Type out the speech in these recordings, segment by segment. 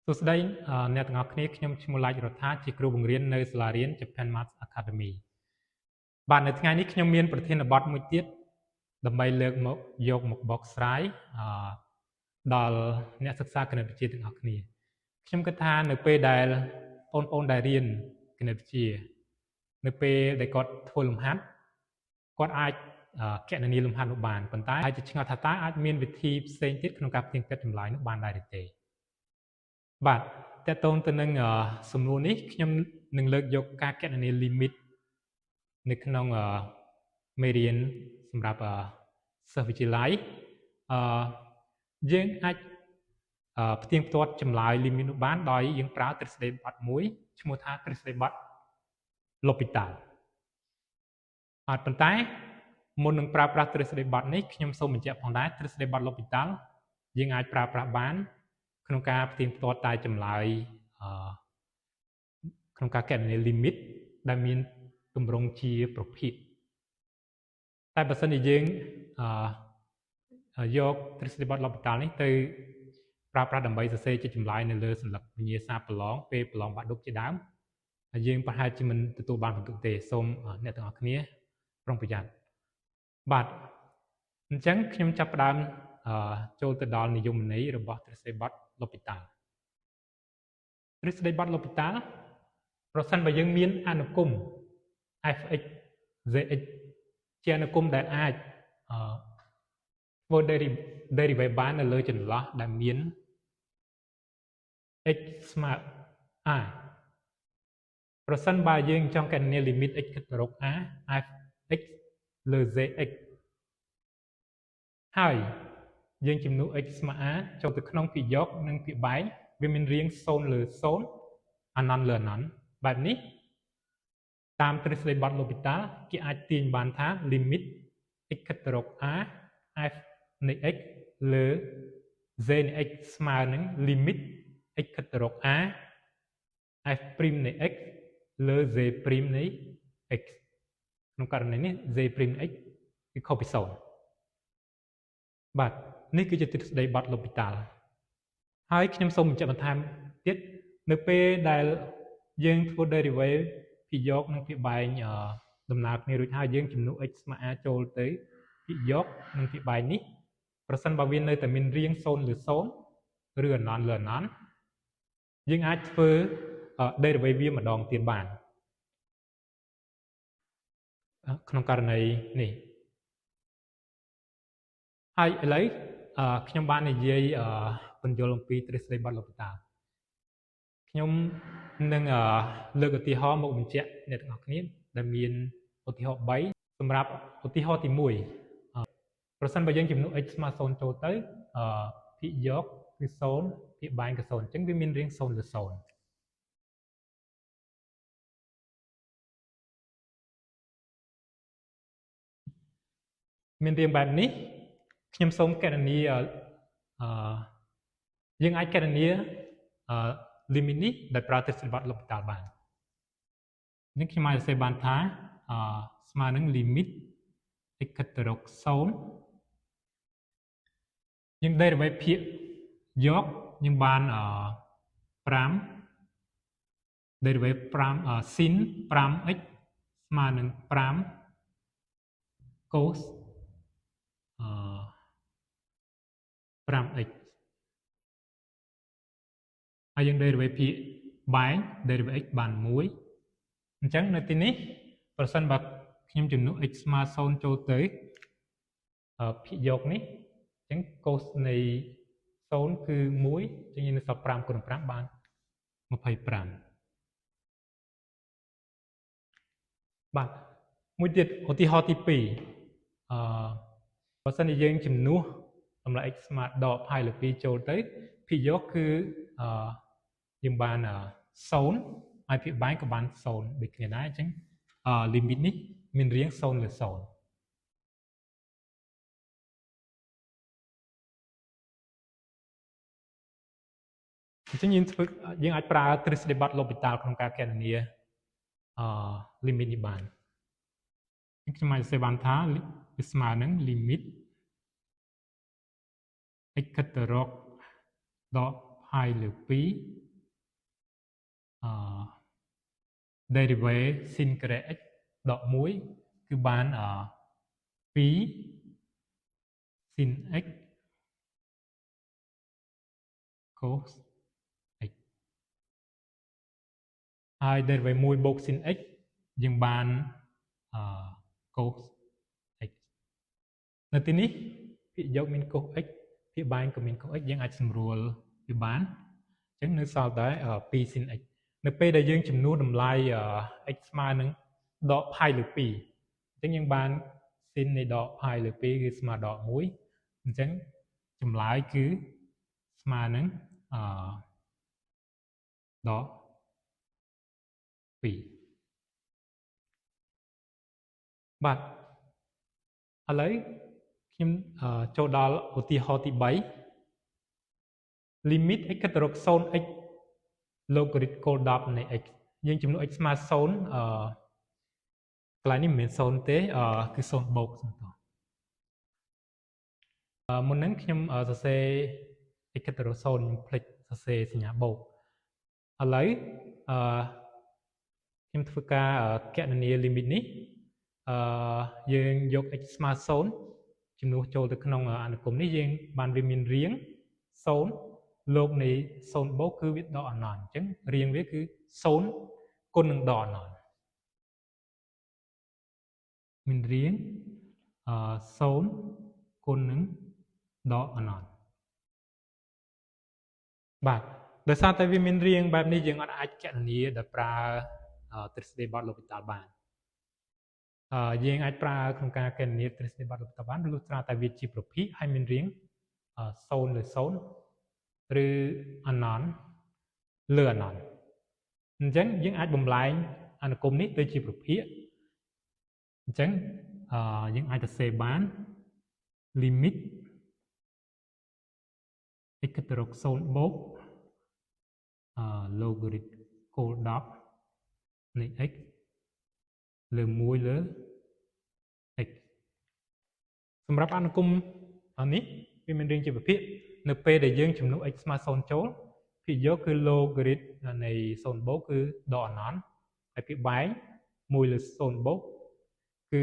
សួស្តីអ្នកទាំងអស់គ្នាខ្ញុំឈ្មោះឡាយរដ្ឋាជាគ្រូបង្រៀននៅសាលារៀន Japan Maths Academy បាទនៅថ្ងៃនេះខ្ញុំមានប្រធានបទមួយទៀតដើម្បីលើកមកយកមកបកស្រាយដល់អ្នកសិក្សាគណិតវិទ្យាទាំងអស់គ្នាខ្ញុំគិតថានៅពេលដែលបងប្អូនដែលរៀនគណិតវិទ្យានៅពេលដែលគាត់ធ្វើលំហាត់គាត់អាចគណនាលំហាត់នោះបានប៉ុន្តែអាចឆ្ងល់ថាតើអាចមានវិធីផ្សេងទៀតក្នុងការផ្ទៀងផ្ទាត់ចម្លើយនោះបានដែរឬទេបាទតើតើទៅនឹងសំណួរនេះខ្ញុំនឹងលើកយកការគណនា limit នៅក្នុងមេរៀនសម្រាប់សិស្សវិទ្យាល័យយើងអាចផ្ទៀងផ្ទាត់ចម្លើយ limit នោះបានដោយយើងប្រើទ្រឹស្ដីបត់មួយឈ្មោះថាទ្រឹស្ដីបត់ L'Hopital ប៉ុន្តែមុននឹងប្រើប្រាស់ទ្រឹស្ដីបត់នេះខ្ញុំសូមបញ្ជាក់ផងដែរទ្រឹស្ដីបត់ L'Hopital យើងអាចប្រើប្រាស់បានក្នុងការផ្ទៀងផ្ទាត់តែចម្លើយក្នុងការគណនា limit ដែលមានទម្រង់ជាប្រភេទតែបើសិនជាយើងយកទ្រឹស្ដីបត់ L'Hopital នេះទៅប្រើប្រាស់ដើម្បីសរសេរជាចម្លើយនៅលើសន្លឹកវិញ្ញាសាប្រឡងពេលប្រឡងបាក់ឌុបជាដើមហើយយើងប្រហែលជាមិនទទួលបានពិន្ទុទេសូមអ្នកទាំងអស់គ្នាប្រុងប្រយ័ត្នបាទអញ្ចឹងខ្ញុំចាប់ផ្ដើមចូលទៅដល់និយមន័យរបស់ទ្រឹស្ដីបត់ L'Hopital ទ្រឹស្ដីបត់ L'Hopital ប្រសិនបើយើងមានអនុគម fx zx ជាអនុគមដែលអាចធ្វើ derivative បាននៅលើចន្លោះដែលមាន x ស្មើ a ប្រសិនបើយើងចង់គណនា limit x គិតទៅរក a fx លើ zx ហើយយើងជំនួស x ស្មើ a ចូលទៅក្នុងពាក្យយកនិងពាក្យបែកវាមានរាង0លើ0 អនន្តលើអនន្តបែបនេះតាមទ្រឹស្ដីបត់ L'Hopital គេអាចទាញបានថា limit x គិតទៅរក a f នៃ x លើ z នៃ x ស្មើនឹង limit x គិតទៅរក a f' នៃ x លើ z' នៃ x ក្នុងករណីនេះ z' នៃ x គឺខុសពី0បាទនេះគឺជាទ្រឹស្ដីបត់ L'Hopital ហើយខ្ញុំសូមបញ្ជាក់បន្ថែមទៀតនៅពេលដែលយើងធ្វើ derivative ពាក្យយកនិងពាក្យបែងដំណើរគ្នារួចហើយយើងជំនួស x ស្មើ a ចូលទៅពាក្យយកនិងពាក្យបែងនេះប្រសិនបើវានៅតែមានរាង0លើ0ឬអនន្តលើអនន្តយើងអាចធ្វើ derivative វាម្ដងទៀតបានក្នុងករណីនេះហើយឥឡូវខ្ញុំបាននិយាយពន្យល់អំពីទ្រឹស្ដីបត់ L'Hopital ខ្ញុំនឹងលើកឧទាហរណ៍មកបញ្ជាក់អ្នកទាំងអស់គ្នាដែលមានឧទាហរណ៍3សម្រាប់ឧទាហរណ៍ទី1ប្រសិនបើយើងជំនួស x ស្មើ0ចូលទៅពាក្យយកគឺ0ពាក្យបែងគឺ0អញ្ចឹងវាមានរាង0លើ0មានរាងបែបនេះខ្ញុំសូមគណនាយើងអាចគណនា limit នេះដោយប្រើទ្រឹស្ដីបត់ L'Hopital បាននេះខ្ញុំអាចសរសេរបានថាស្មើនឹង limit x គិតទៅរក0យើង derivative ភាគយកយើងបាន5 derivative 5 sin 5x ស្មើនឹង5 cos 5x ហើយយើង derivative ភាគបែង derivative x បាន1អញ្ចឹងនៅទីនេះប្រសិនបើខ្ញុំជំនួស x ស្មើ0ចូលទៅភាគយកនេះអញ្ចឹង cos នៃ0គឺ1អញ្ចឹងយើងនឹងសល់5គុណ5បាន25បាទមួយទៀតឧទាហរណ៍ទី2បើសិនជាយើងជំនួសតម្លៃ x ស្មើដកផាយលើ2ចូលទៅភាគយកគឺយើងបាន0ហើយភាគបែងក៏បាន0ដូចគ្នាដែរអញ្ចឹងlimit នេះមានរាង0លើ0អញ្ចឹងយើងអាចប្រើទ្រឹស្ដីបត់ L'Hopital ក្នុងការគណនាlimit នេះបានខ្ញុំអាចសរសេរបានថាវាស្មើនឹង limit x គិតទៅរកដកផ pi លើ 2 derivative sin carré x ដក 1 គឺបាន2 sin x cos x ហើយ derivative 1 បូក sin x យើងបាន cos x នៅទីនេះភាគយកមាន cos x ភាគបែងក៏មាន cos x យើងអាចសម្រួលវាបានអញ្ចឹងនៅសល់តែ2 sin x នៅពេលដែលយើងចំនួនតម្លៃ x ស្មើនឹងដក pi លើ 2 អញ្ចឹងយើងបាន sin នៃដក pi លើ 2 គឺស្មើដក 1 អញ្ចឹងចម្លើយគឺស្មើនឹងដក 2 បាទឥឡូវខ្ញុំចូលដល់ឧទាហរណ៍ទី 3 limit x គិតទៅរក 0x logarit គោល10នៃ x យើងចំនួន x ស្មើ 0 កន្លែងនេះមិនមាន 0 ទេគឺ 0 បូកសិនតមុនហ្នឹងខ្ញុំសរសេរ x គិតទៅរក 0 ខ្ញុំភ្លេចសរសេរសញ្ញាបូកឥឡូវខ្ញុំធ្វើការគណនា limit នេះយើងយក x ស្មើ 0 ជំនួសចូលទៅក្នុងអនុគមនេះយើងបានវាមានរាង 0 លោកនៃ 0 បូកគឺវាដកអណ្ណនអញ្ចឹងរាងវាគឺ 0 គុណនឹងដកអណ្ណនមានរាង0 គុណនឹងដកអណ្ណនបាទដោយសារតែវាមានរាងបែបនេះយើងអាចគណនាដោយប្រើទ្រឹស្ដីបត់ L'Hopital បានយើងអាចប្រើក្នុងការគណនាទ្រឹស្ដីបត់ L'Hopital បានលុះត្រាតែវាជាប្រភេទហើយមានរាង0 លើ 0 ឬអណ្ណនលើអណ្ណនអញ្ចឹងយើងអាចបំលែងអនុគមនេះទៅជាប្រភេទអញ្ចឹងយើងអាចសរសេរបាន limit x គិតទៅរក 0 បូកlogarit គោល10នៃ x លើ1លើ x សម្រាប់អនុគមនេះវាមានរាងជាប្រភេទនៅពេលដែលយើងចំនួន x ស្មើ 0 ចូលភាគយកគឺ logarit នៃ 0 បូកគឺដកអណ្ណនហើយភាគបែង1លើ 0 បូកគឺ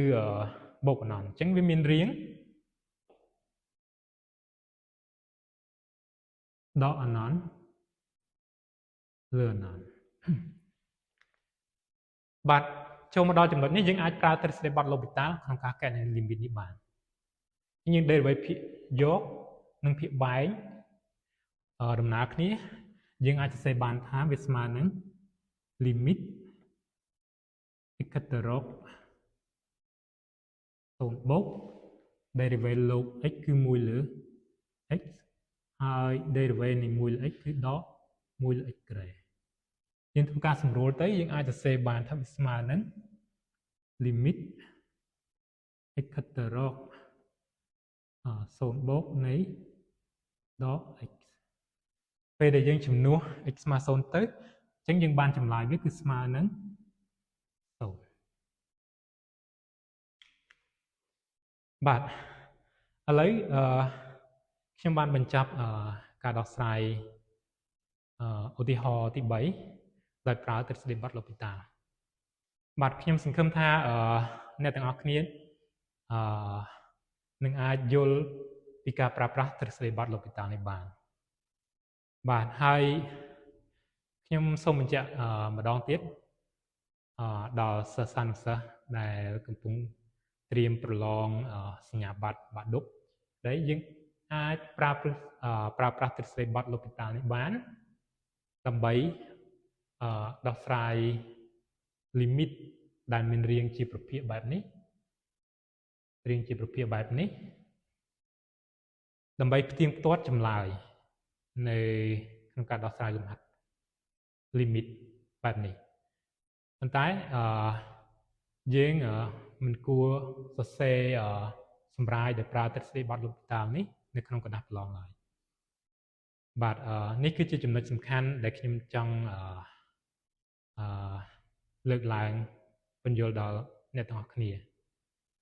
បូកអណ្ណនអញ្ចឹងវាមានរាងដកអណ្ណនលើអណ្ណនបាទចូលមកដល់ចំណុចនេះយើងអាចប្រើទ្រឹស្ដីបត់ L'Hopital ក្នុងការកែ limit នេះបានយើងដេរិវេតភាគយកនិងភាគបែងដំណើរគ្នាយើងអាចសរសេរបានថាវាស្មើនឹង limit x គិតទៅរក 0 បូក derivative លោក x គឺ1លើ x ហើយ derivative នៃ1លើ x គឺដក1លើ x ក្រេយើងធ្វើការសម្រួលទៅយើងអាចសរសេរបានថាវាស្មើនឹង limit x គិតទៅរក0 បូកនៃដក x ពេលដែលយើងជំនួស x ស្មើ 0 ទៅអញ្ចឹងយើងបានចម្លើយវាគឺស្មើនឹង 0 បាទឥឡូវខ្ញុំបានបញ្ចប់ការដោះស្រាយឧទាហរណ៍ទី 3 ដោយប្រើទ្រឹស្ដីបត់ L'Hopital បាទខ្ញុំសង្ឃឹមថាអ្នកទាំងអស់គ្នានឹងអាចយល់ពីការប្រើប្រាស់ទ្រឹស្ដីបត់ L'Hopital នេះបានបាទហើយខ្ញុំសូមបញ្ជាក់ម្ដងទៀតដល់សិស្សានុសិស្សដែលកំពុងត្រៀមប្រឡងសញ្ញាបត្របាក់ឌុបដែលយើងអាចប្រើប្រាស់ទ្រឹស្ដីបត់ L'Hopital នេះបានដើម្បីដោះស្រាយ limit ដែលមានរាងជាប្រភេទបែបនេះដើម្បីផ្ទៀងផ្ទាត់ចម្លើយនៅក្នុងការដោះស្រាយលំហាត់ limit បែបនេះប៉ុន្តែយើងមិនគួរសរសេរសម្រាយដោយប្រើទ្រឹស្ដីបត់ L'Hopital នេះនៅក្នុងក្រដាសប្រឡងឡើយបាទនេះគឺជាចំណុចសំខាន់ដែលខ្ញុំចង់លើកឡើងពន្យល់ដល់អ្នកទាំងអស់គ្នា